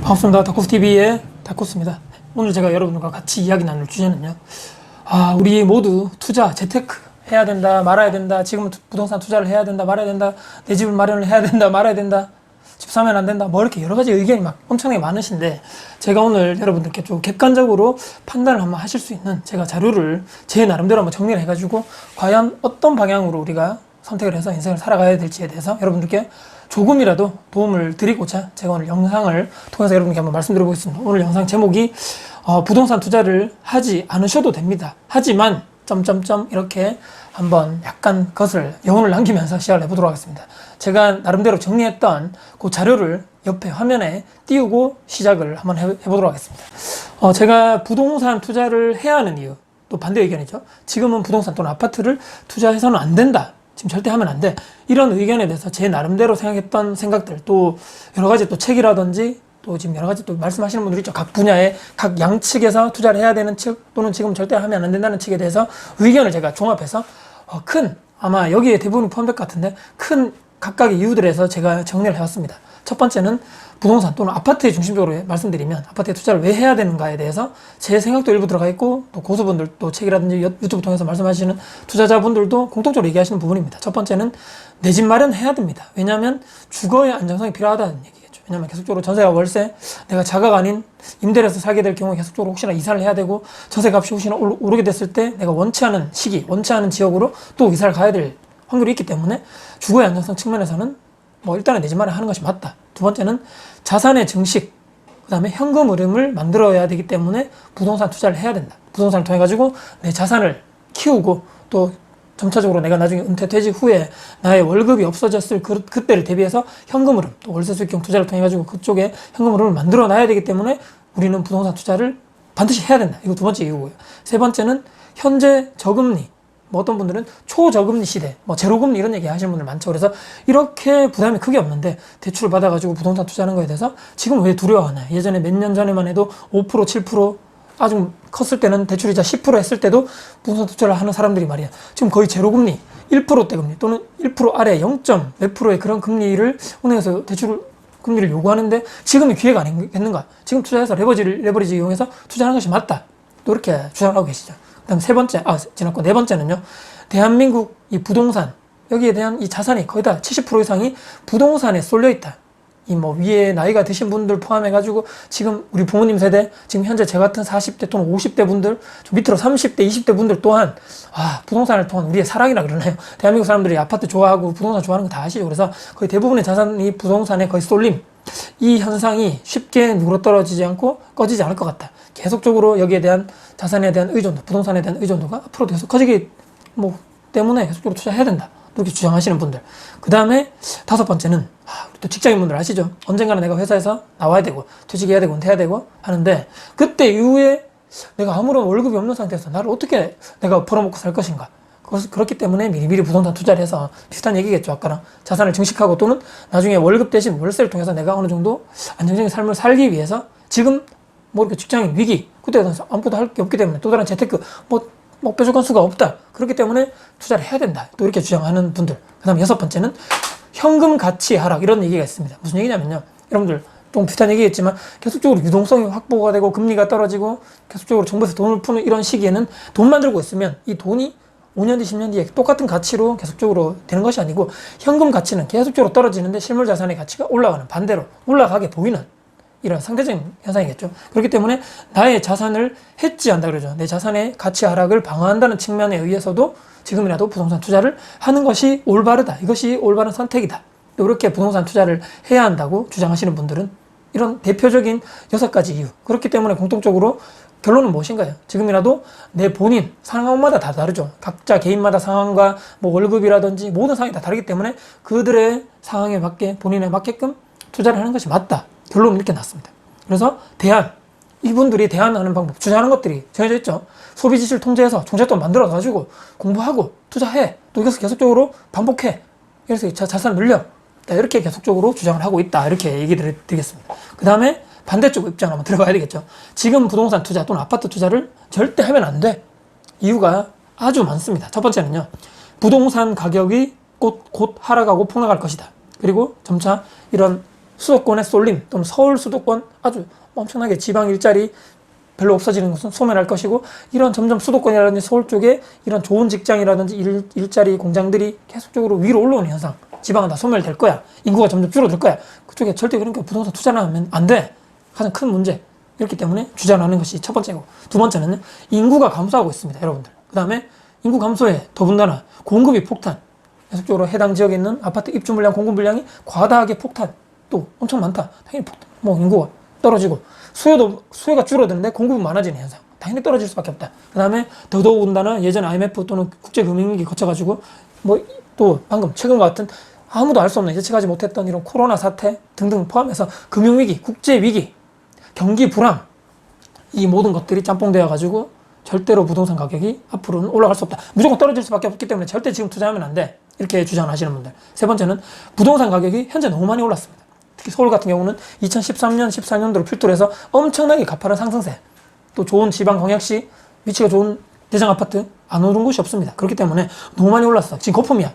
반갑습니다. 다코스TV의 다코스입니다. 오늘 제가 여러분과 같이 이야기 나눌 주제는요. 우리 모두 투자, 재테크 해야 된다, 말아야 된다, 지금 부동산 투자를 해야 된다, 말아야 된다, 내 집을 마련을 해야 된다, 말아야 된다, 집 사면 안 된다, 뭐 이렇게 여러 가지 의견이 막 엄청나게 많으신데, 제가 오늘 여러분들께 좀 객관적으로 판단을 한번 하실 수 있는 제가 자료를 제 나름대로 한번 정리를 해가지고, 과연 어떤 방향으로 우리가 선택을 해서 인생을 살아가야 될지에 대해서 여러분들께 조금이라도 도움을 드리고자 제가 오늘 영상을 통해서 여러분께 한번 말씀드려보겠습니다. 오늘 영상 제목이 부동산 투자를 하지 않으셔도 됩니다. 하지만 이렇게 한번 약간 그것을 여운을 남기면서 시작을 해보도록 하겠습니다. 제가 나름대로 정리했던 그 자료를 옆에 화면에 띄우고 시작을 한번 해보도록 하겠습니다. 제가 부동산 투자를 해야 하는 이유, 또 반대 의견이죠. 지금은 부동산 또는 아파트를 투자해서는 안 된다, 지금 절대 하면 안 돼, 이런 의견에 대해서 제 나름대로 생각했던 생각들, 또 여러 가지 또 책이라든지 또 지금 여러 가지 또 말씀하시는 분들 있죠. 각 분야에 각 양측에서 투자를 해야 되는 측, 또는 지금 절대 하면 안 된다는 측에 대해서 의견을 제가 종합해서 아마 여기에 대부분이 포함될 것 같은데 큰 각각의 이유들에서 제가 정리를 해왔습니다. 첫 번째는 부동산 또는 아파트에 중심적으로 말씀드리면, 아파트에 투자를 왜 해야 되는가에 대해서 제 생각도 일부 들어가 있고, 또 고수분들, 또 책이라든지 유튜브 통해서 말씀하시는 투자자분들도 공통적으로 얘기하시는 부분입니다. 첫 번째는 내 집 마련해야 됩니다. 왜냐하면 주거의 안정성이 필요하다는 얘기겠죠. 왜냐하면 계속적으로 전세와 월세, 내가 자가가 아닌 임대를 해서 살게 될 경우에 계속적으로 혹시나 이사를 해야 되고, 전세값이 혹시나 오르게 됐을 때 내가 원치 않은 시기, 원치 않은 지역으로 또 이사를 가야 될 확률이 있기 때문에 주거의 안정성 측면에서는 일단은 내 집 마련하는 것이 맞다. 두 번째는 자산의 증식, 그 다음에 현금 흐름을 만들어야 되기 때문에 부동산 투자를 해야 된다. 부동산을 통해 가지고 내 자산을 키우고, 또 점차적으로 내가 나중에 은퇴 퇴직 후에 나의 월급이 없어졌을 그때를 대비해서 현금 흐름, 또 월세 수익형 투자를 통해 가지고 그쪽에 현금 흐름을 만들어 놔야 되기 때문에 우리는 부동산 투자를 반드시 해야 된다. 이거 두 번째 이유고요. 세 번째는 현재 저금리, 어떤 분들은 초저금리 시대, 제로금리 이런 얘기 하시는 분들 많죠. 그래서 이렇게 부담이 크게 없는데 대출을 받아가지고 부동산 투자하는 거에 대해서 지금 왜 두려워하나요? 예전에 몇 년 전에만 해도 5%, 7%, 아주 컸을 때는 대출이자 10% 했을 때도 부동산 투자를 하는 사람들이 말이야, 지금 거의 제로금리, 1%대 금리 또는 1% 아래 0. 몇 프로의 그런 금리를 은행에서 대출 금리를 요구하는데 지금이 기회가 아니겠는가? 지금 투자해서 레버리지 이용해서 투자하는 것이 맞다. 또 이렇게 주장을 하고 계시죠. 그다음 지났고 네 번째는요. 대한민국 이 부동산, 여기에 대한 이 자산이 거의 다 70% 이상이 부동산에 쏠려 있다. 위에 나이가 드신 분들 포함해가지고 지금 우리 부모님 세대, 지금 현재 제 같은 40대 또는 50대 분들, 좀 밑으로 30대, 20대 분들 또한, 부동산을 통한 우리의 사랑이라 그러나요? 대한민국 사람들이 아파트 좋아하고 부동산 좋아하는 거 다 아시죠? 그래서 거의 대부분의 자산이 부동산에 거의 쏠림. 이 현상이 쉽게 누그러떨어지지 않고 꺼지지 않을 것 같다. 계속적으로 여기에 대한 자산에 대한 의존도, 부동산에 대한 의존도가 앞으로도 계속 커지기 때문에 계속적으로 투자해야 된다. 이렇게 주장하시는 분들. 그 다음에 다섯 번째는 또 직장인분들 아시죠? 언젠가는 내가 회사에서 나와야 되고 퇴직해야 되고 은퇴해야 되고 하는데, 그때 이후에 내가 아무런 월급이 없는 상태에서 나를 어떻게 내가 벌어먹고 살 것인가? 그렇기 때문에 미리미리 부동산 투자를 해서, 비슷한 얘기겠죠. 아까랑 자산을 증식하고, 또는 나중에 월급 대신 월세를 통해서 내가 어느 정도 안정적인 삶을 살기 위해서 지금 이렇게 직장인 위기, 그때 아무것도 할 게 없기 때문에 또 다른 재테크 뾰족한 수가 없다. 그렇기 때문에 투자를 해야 된다. 또 이렇게 주장하는 분들. 그 다음에 여섯 번째는 현금 가치 하락, 이런 얘기가 있습니다. 무슨 얘기냐면요. 여러분들 좀 비슷한 얘기겠지만 계속적으로 유동성이 확보가 되고 금리가 떨어지고 계속적으로 정부에서 돈을 푸는 이런 시기에는 돈 만들고 있으면 이 돈이 5년 뒤, 10년 뒤에 똑같은 가치로 계속적으로 되는 것이 아니고, 현금 가치는 계속적으로 떨어지는데 실물 자산의 가치가 올라가는, 반대로 올라가게 보이는 이런 상대적인 현상이겠죠. 그렇기 때문에 나의 자산을 해지한다 그러죠. 내 자산의 가치 하락을 방어한다는 측면에 의해서도 지금이라도 부동산 투자를 하는 것이 올바르다. 이것이 올바른 선택이다. 이렇게 부동산 투자를 해야 한다고 주장하시는 분들은 이런 대표적인 6가지 이유. 그렇기 때문에 공통적으로 결론은 무엇인가요? 지금이라도 내 본인 상황마다 다 다르죠. 각자 개인마다 상황과 월급이라든지 모든 상황이 다 다르기 때문에 그들의 상황에 맞게, 본인에 맞게끔 투자를 하는 것이 맞다. 결론은 이렇게 났습니다. 그래서 이분들이 대안하는 방법, 주장하는 것들이 정해져 있죠. 소비 지출 통제해서 종잣돈 만들어가지고 공부하고 투자해. 또 이것을 계속적으로 반복해. 그래서 자산을 늘려. 이렇게 계속적으로 주장을 하고 있다. 이렇게 얘기를 드리겠습니다. 그 다음에 반대쪽 입장을 한번 들어가야 되겠죠. 지금 부동산 투자 또는 아파트 투자를 절대 하면 안 돼. 이유가 아주 많습니다. 첫 번째는요. 부동산 가격이 곧 하락하고 폭락할 것이다. 그리고 점차 이런 수도권의 쏠림 또는 서울 수도권 아주 엄청나게 지방 일자리 별로 없어지는 것은 소멸할 것이고, 이런 점점 수도권이라든지 서울 쪽에 이런 좋은 직장이라든지 일자리 공장들이 계속적으로 위로 올라오는 현상, 지방은 다 소멸될 거야. 인구가 점점 줄어들 거야. 그쪽에 절대 그러니까 부동산 투자를 하면 안 돼. 가장 큰 문제. 이렇기 때문에 투자를 하는 것이 첫 번째고, 두 번째는 인구가 감소하고 있습니다, 여러분들. 그 다음에 인구 감소에 더군다나 공급이 폭탄. 계속적으로 해당 지역에 있는 아파트 입주 물량, 공급 물량이 과다하게 폭탄. 또 엄청 많다. 당연히 폭탄. 뭐 인구가 떨어지고, 수요가 줄어드는데 공급은 많아지는 현상. 당연히 떨어질 수밖에 없다. 그 다음에 더더군다나 예전 IMF 또는 국제금융위기 거쳐가지고 뭐 또 방금 최근과 같은 아무도 알 수 없는, 예측하지 못했던 이런 코로나 사태 등등 포함해서 금융위기, 국제위기, 경기 불황, 이 모든 것들이 짬뽕되어 가지고 절대로 부동산 가격이 앞으로는 올라갈 수 없다. 무조건 떨어질 수밖에 없기 때문에 절대 지금 투자하면 안 돼. 이렇게 주장하시는 분들. 세 번째는 부동산 가격이 현재 너무 많이 올랐습니다. 특히 서울 같은 경우는 2013년, 14년도를 필두로 해서 엄청나게 가파른 상승세, 또 좋은 지방 광역시, 위치가 좋은 대장 아파트 안 오른 곳이 없습니다. 그렇기 때문에 너무 많이 올랐어. 지금 거품이야.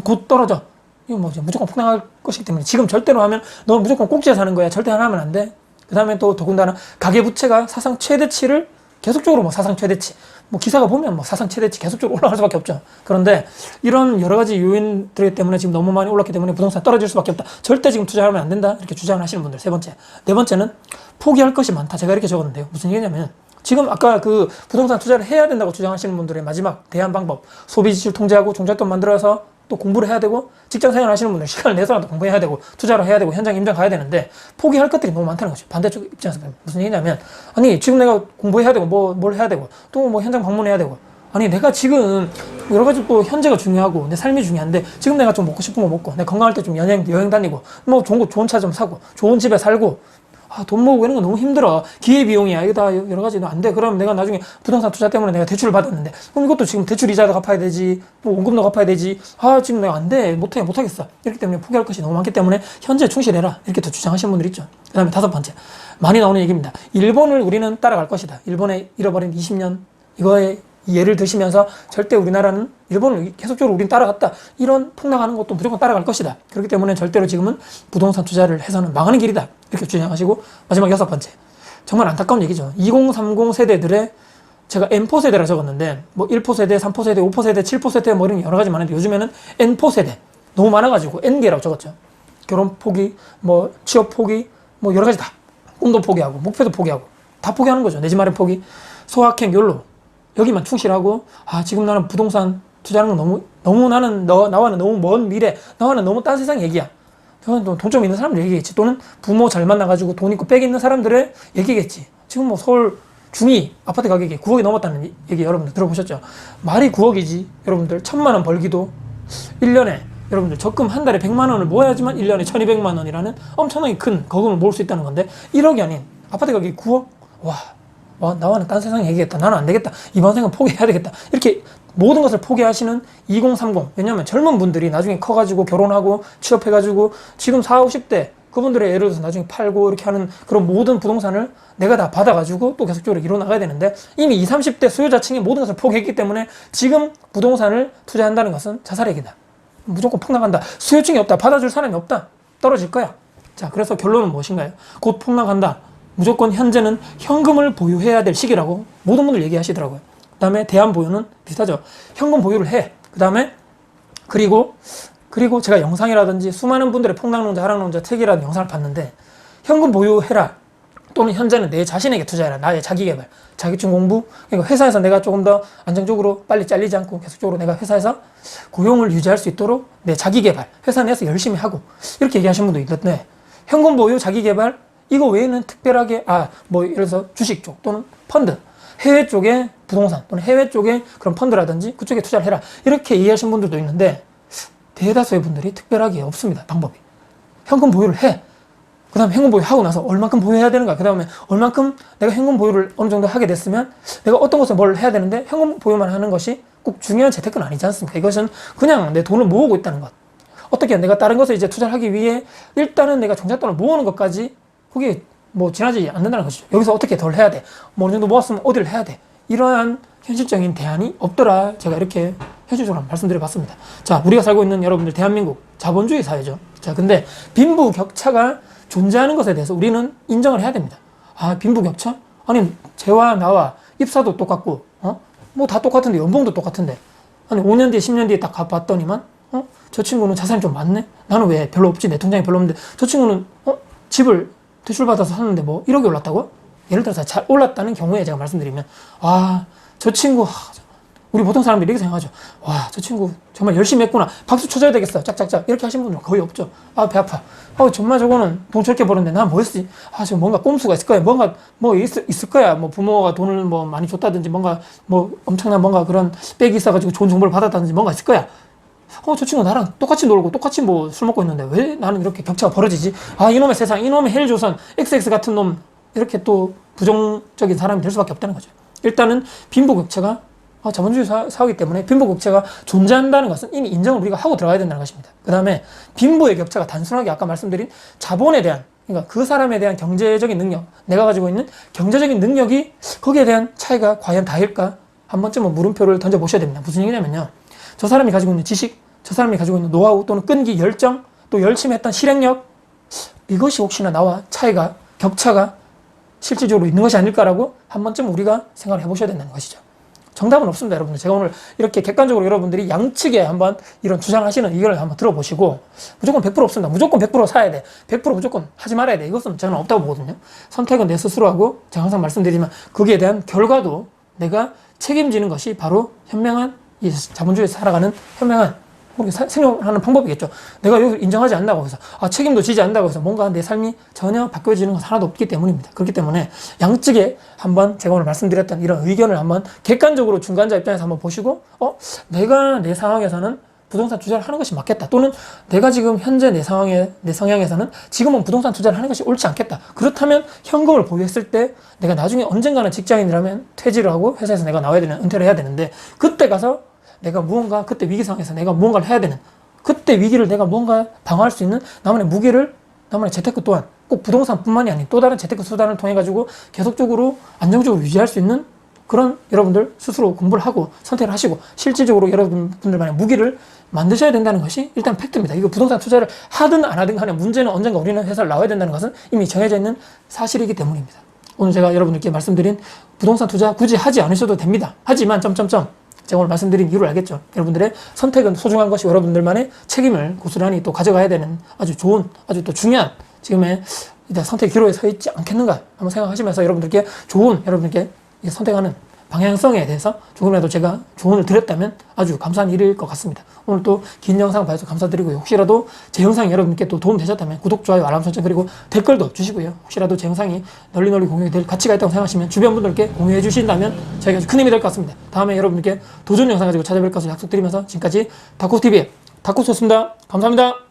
곧 떨어져. 이거 뭐 무조건 폭락할 것이기 때문에 지금 절대로 하면 너 무조건 꼭지에 사는 거야. 절대 하면 안 돼. 그 다음에 또 더군다나 가계부채가 사상 최대치를 계속적으로 뭐 사상 최대치, 뭐 기사가 보면 뭐 사상 최대치 계속적으로 올라갈 수밖에 없죠. 그런데 이런 여러 가지 요인들 때문에 지금 너무 많이 올랐기 때문에 부동산 떨어질 수밖에 없다. 절대 지금 투자하면 안 된다. 이렇게 주장을 하시는 분들. 세 번째. 네 번째는 포기할 것이 많다. 제가 이렇게 적었는데요. 무슨 얘기냐면, 지금 아까 그 부동산 투자를 해야 된다고 주장하시는 분들의 마지막 대안 방법, 소비 지출 통제하고 종잣돈 만들어서 또 공부를 해야 되고, 직장 생활 하시는 분들 시간을 내서라도 공부해야 되고, 투자를 해야 되고, 현장 임장 가야 되는데 포기할 것들이 너무 많다는 거죠. 반대쪽 입장에서 무슨 얘기냐면, 아니 지금 내가 공부해야 되고 뭘 해야 되고 또 뭐 현장 방문해야 되고, 아니 내가 지금 여러 가지 또 현재가 중요하고 내 삶이 중요한데, 지금 내가 좀 먹고 싶은 거 먹고, 내 건강할 때 좀 여행 다니고, 뭐 좋은 차 좀 사고, 좋은 집에 살고, 돈 모으고 이런 거 너무 힘들어. 기회비용이야. 이거 다 여러 가지 안 돼. 그럼 내가 나중에 부동산 투자 때문에 내가 대출을 받았는데, 그럼 이것도 지금 대출 이자도 갚아야 되지, 뭐 원금도 갚아야 되지. 지금 내가 안 돼. 못하겠어. 이렇기 때문에 포기할 것이 너무 많기 때문에 현재 충실해라. 이렇게 또 주장하시는 분들 있죠. 그 다음에 다섯 번째. 많이 나오는 얘기입니다. 일본을 우리는 따라갈 것이다. 일본의 잃어버린 20년, 이거에 예를 드시면서 절대 우리나라는 일본을 계속적으로 우린 따라갔다. 이런 폭락하는 것도 무조건 따라갈 것이다. 그렇기 때문에 절대로 지금은 부동산 투자를 해서는 망하는 길이다. 이렇게 주장하시고, 마지막 여섯 번째. 정말 안타까운 얘기죠. 2030 세대들의, 제가 N포 세대라 적었는데, 뭐 1포 세대, 3포 세대, 5포 세대, 7포 세대 뭐 이런 여러 가지 많은데, 요즘에는 N포 세대. 너무 많아가지고 N개라고 적었죠. 결혼 포기, 뭐 취업 포기, 뭐 여러 가지 다. 꿈도 포기하고, 목표도 포기하고, 다 포기하는 거죠. 내 집 마련 포기. 소확행, 욜로. 여기만 충실하고, 지금 나는 부동산 투자하는 건 너무 나는 나와는 너무 먼 미래, 나와는 너무 딴 세상 얘기야. 그건 돈 좀 있는 사람들 얘기겠지. 또는 부모 잘 만나가지고 돈 있고 빽 있는 사람들의 얘기겠지. 지금 뭐 서울 중위 아파트 가격이 9억이 넘었다는 얘기 여러분들 들어보셨죠? 말이 9억이지. 여러분들 1,000만 원 벌기도 1년에, 여러분들 적금 한 달에 100만 원을 모아야지만 1년에 1,200만 원이라는 엄청나게 큰 거금을 모을 수 있다는 건데, 1억이 아닌 아파트 가격이 9억? 나와는 딴 세상 얘기겠다. 나는 안 되겠다. 이번 생은 포기해야 되겠다. 이렇게 모든 것을 포기하시는 2030. 왜냐면 젊은 분들이 나중에 커가지고 결혼하고 취업해가지고 지금 40, 50대 그분들의 예를 들어서 나중에 팔고 이렇게 하는 그런 모든 부동산을 내가 다 받아가지고 또 계속적으로 이뤄나가야 되는데, 이미 20, 30대 수요자층이 모든 것을 포기했기 때문에 지금 부동산을 투자한다는 것은 자살의 길이다. 무조건 폭락한다. 수요층이 없다. 받아줄 사람이 없다. 떨어질 거야. 자, 그래서 결론은 무엇인가요? 곧 폭락한다. 무조건 현재는 현금을 보유해야 될 시기라고 모든 분들 얘기하시더라고요. 그 다음에 대안 보유는 비슷하죠. 현금 보유를 해. 그 다음에 그리고 제가 영상이라든지 수많은 분들의 폭락론자, 하락론자 책이라는 영상을 봤는데, 현금 보유해라. 또는 현재는 내 자신에게 투자해라. 나의 자기개발, 자격증 공부. 그러니까 회사에서 내가 조금 더 안정적으로 빨리 잘리지 않고 계속적으로 내가 회사에서 고용을 유지할 수 있도록 내 자기개발, 회사 내에서 열심히 하고, 이렇게 얘기하시는 분도 있는데, 현금 보유, 자기개발, 이거 외에는 특별하게 뭐 예를 들어서 주식 쪽 또는 펀드, 해외 쪽에 부동산 또는 해외 쪽에 그런 펀드라든지 그쪽에 투자를 해라. 이렇게 이해하시는 분들도 있는데, 대다수의 분들이 특별하게 없습니다. 방법이. 현금 보유를 해. 그 다음에 현금 보유하고 나서 얼만큼 보유해야 되는가. 그 다음에 얼만큼 내가 현금 보유를 어느 정도 하게 됐으면 내가 어떤 것을 뭘 해야 되는데, 현금 보유만 하는 것이 꼭 중요한 재테크는 아니지 않습니까? 이것은 그냥 내 돈을 모으고 있다는 것. 어떻게 내가 다른 것을 이제 투자를 하기 위해 일단은 내가 종잣돈을 모으는 것까지 그게 뭐 지나지 않는다는 것이죠. 여기서 어떻게 덜 해야 돼? 뭐 어느 정도 모았으면 어디를 해야 돼? 이러한 현실적인 대안이 없더라. 제가 이렇게 현실적으로 말씀드려봤습니다. 자, 우리가 살고 있는 여러분들 대한민국 자본주의 사회죠. 자, 근데 빈부격차가 존재하는 것에 대해서 우리는 인정을 해야 됩니다. 아, 빈부격차? 아니, 쟤와 나와 입사도 똑같고, 뭐 다 똑같은데, 연봉도 똑같은데. 아니, 5년 뒤에, 10년 뒤에 딱 가봤더니만, 저 친구는 자산이 좀 많네? 나는 왜 별로 없지? 내 통장에 별로 없는데, 저 친구는, 집을 대출받아서 샀는데 뭐 1억이 올랐다고? 예를 들어서 잘 올랐다는 경우에 제가 말씀드리면, 아, 저 친구, 우리 보통 사람들이 이렇게 생각하죠. 와, 저 친구 정말 열심히 했구나. 박수 쳐줘야 되겠어. 짝짝짝. 이렇게 하시는 분들은 거의 없죠. 아, 배 아파. 정말 저거는 돈 저렇게 버는데 난 뭐 했지? 아, 지금 뭔가 꼼수가 있을 거야. 뭔가 뭐 있을 거야. 뭐 부모가 돈을 뭐 많이 줬다든지 뭔가 뭐 엄청난 뭔가 그런 백이 있어가지고 좋은 정보를 받았다든지 뭔가 있을 거야. 저 친구 나랑 똑같이 놀고 똑같이 뭐 술 먹고 있는데 왜 나는 이렇게 격차가 벌어지지? 아, 이놈의 세상, 이놈의 헬조선, XX 같은 놈. 이렇게 또 부정적인 사람이 될 수밖에 없다는 거죠. 일단은 빈부격차가 자본주의 사회이기 때문에 빈부격차가 존재한다는 것은 이미 인정을 우리가 하고 들어가야 된다는 것입니다. 그 다음에 빈부의 격차가 단순하게 아까 말씀드린 자본에 대한, 그러니까 그 사람에 대한 경제적인 능력, 내가 가지고 있는 경제적인 능력이 거기에 대한 차이가 과연 다일까? 한 번쯤은 물음표를 던져보셔야 됩니다. 무슨 얘기냐면요. 저 사람이 가지고 있는 지식, 저 사람이 가지고 있는 노하우 또는 끈기, 열정, 또 열심히 했던 실행력, 이것이 혹시나 나와 차이가, 격차가 실질적으로 있는 것이 아닐까라고 한 번쯤 우리가 생각을 해보셔야 된다는 것이죠. 정답은 없습니다, 여러분들. 제가 오늘 이렇게 객관적으로 여러분들이 양측에 한번 이런 주장하시는 의견을 한번 들어보시고, 무조건 100% 없습니다. 무조건 100% 사야 돼. 100% 무조건 하지 말아야 돼. 이것은 저는 없다고 보거든요. 선택은 내 스스로 하고, 제가 항상 말씀드리지만, 거기에 대한 결과도 내가 책임지는 것이 바로 현명한, 이 자본주의에서 살아가는 현명한, 생존하는 방법이겠죠. 내가 여기 인정하지 않는다고 해서, 책임도 지지 않는다고 해서 뭔가 내 삶이 전혀 바뀌어지는 건 하나도 없기 때문입니다. 그렇기 때문에 양측에 한번 제가 오늘 말씀드렸던 이런 의견을 한번 객관적으로 중간자 입장에서 한번 보시고, 내가 내 상황에서는 부동산 투자를 하는 것이 맞겠다. 또는 내가 지금 현재 내 성향에서는 지금은 부동산 투자를 하는 것이 옳지 않겠다. 그렇다면 현금을 보유했을 때 내가 나중에 언젠가는 직장인이라면 퇴직을 하고 회사에서 내가 나와야 되는, 은퇴를 해야 되는데, 그때 가서 내가 무언가, 그때 위기 상황에서 내가 무언가를 해야 되는, 그때 위기를 내가 무언가 방어할 수 있는 나만의 무기를, 나만의 재테크 또한 꼭 부동산뿐만이 아닌 또 다른 재테크 수단을 통해 가지고 계속적으로 안정적으로 유지할 수 있는 그런, 여러분들 스스로 공부를 하고 선택을 하시고 실질적으로 여러분들만의 무기를 만드셔야 된다는 것이 일단 팩트입니다. 이거 부동산 투자를 하든 안 하든 간에 문제는 언젠가 우리는 회사를 나와야 된다는 것은 이미 정해져 있는 사실이기 때문입니다. 오늘 제가 여러분들께 말씀드린 부동산 투자 굳이 하지 않으셔도 됩니다. 하지만 제가 오늘 말씀드린 이유를 알겠죠. 여러분들의 선택은 소중한 것이 여러분들만의 책임을 고스란히 또 가져가야 되는 아주 좋은, 아주 또 중요한 지금의 선택 기로에 서 있지 않겠는가 한번 생각하시면서 여러분들께 여러분들께 선택하는 방향성에 대해서 조금이라도 제가 조언을 드렸다면 아주 감사한 일일 것 같습니다. 오늘 또 긴 영상 봐주셔서 감사드리고요. 혹시라도 제 영상이 여러분께 또 도움 되셨다면 구독, 좋아요, 알람 설정 그리고 댓글도 주시고요. 혹시라도 제 영상이 널리 공유될 가치가 있다고 생각하시면 주변 분들께 공유해 주신다면 저희가 아주 큰 힘이 될 것 같습니다. 다음에 여러분들께 도전 영상 가지고 찾아뵐 것을 약속드리면서 지금까지 다코TV의 다코스였습니다. 감사합니다.